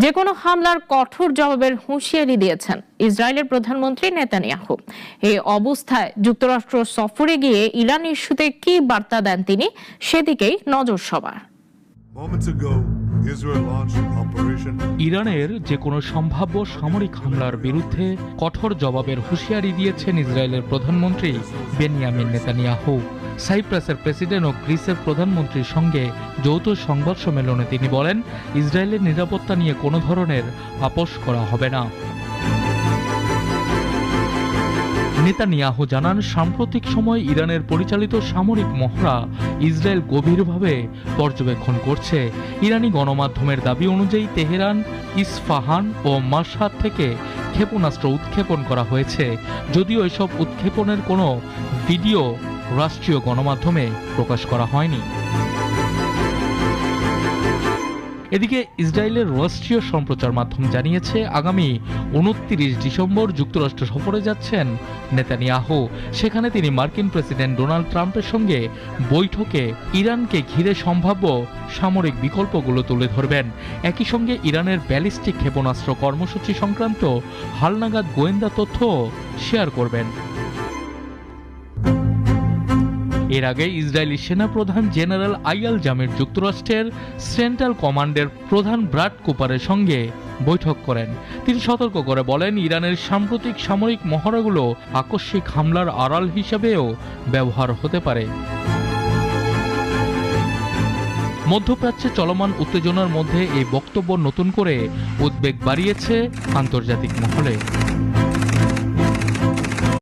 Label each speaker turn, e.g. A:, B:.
A: যে কোনো হামলার কঠোর জবাবের হুঁশিয়ারি দিয়েছেন ইসরায়েলের প্রধানমন্ত্রী নেতানিয়াহু। এই অবস্থায় যুক্তরাষ্ট্র সফরে গিয়ে ইরান ইস্যুতে কি বার্তা দেন তিনি, সেদিকেই নজর সবার।
B: ইরানের যে কোনো সম্ভাব্য সামরিক হামলার বিরুদ্ধে কঠোর জবাবের হুঁশিয়ারি দিয়েছেন ইসরায়েলের প্রধানমন্ত্রী বেনিয়ামিন নেতানিয়াহু। সাইপ্রাসের প্রেসিডেন্ট ও গ্রিসের প্রধানমন্ত্রীর সঙ্গে যৌথ সংবাদ সম্মেলনে তিনি বলেন, ইসরায়েলের নিরাপত্তা নিয়ে কোনো ধরনের আপোষ করা হবে না। নেতানিয়াহু জানান, সাম্প্রতিক সময় ইরানের পরিচালিত সামরিক মহড়া ইসরায়েল গভীরভাবে পর্যবেক্ষণ করছে। ইরানি গণমাধ্যমের দাবি অনুযায়ী তেহরান, ইস্ফাহান ও মাশহাদ থেকে ক্ষেপণাস্ত্র উৎক্ষেপণ করা হয়েছে, যদিও এসব উৎক্ষেপণের কোনো ভিডিও রাষ্ট্রীয় গণমাধ্যমে প্রকাশ করা হয়নি। এদিকে ইসরায়েলের রাষ্ট্রীয় সম্প্রচার মাধ্যম জানিয়েছে, আগামী 29 ডিসেম্বর যুক্তরাষ্ট্র সফরে যাচ্ছেন নেতানিয়াহু। সেখানে তিনি মার্কিন প্রেসিডেন্ট ডোনাল্ড ট্রাম্পের সঙ্গে বৈঠকে ইরানকে ঘিরে সম্ভাব্য সামরিক বিকল্পগুলো তুলে ধরবেন। একই সঙ্গে ইরানের ব্যালিস্টিক ক্ষেপণাস্ত্র কর্মসূচি সংক্রান্ত হালনাগাদ গোয়েন্দা তথ্য শেয়ার করবেন। এর আগে ইসরায়েলি সেনাপ্রধান জেনারেল আইয়াল জামির যুক্তরাষ্ট্রের সেন্ট্রাল কমান্ডের প্রধান ব্রাড কুপারের সঙ্গে বৈঠক করেন। তিনি সতর্ক করে বলেন, ইরানের সাম্প্রতিক সামরিক মহড়াগুলো আকস্মিক হামলার আড়াল হিসেবেও ব্যবহার হতে পারে। মধ্যপ্রাচ্যে চলমান উত্তেজনার মধ্যে এই বক্তব্য নতুন করে উদ্বেগ বাড়িয়েছে আন্তর্জাতিক মহলে।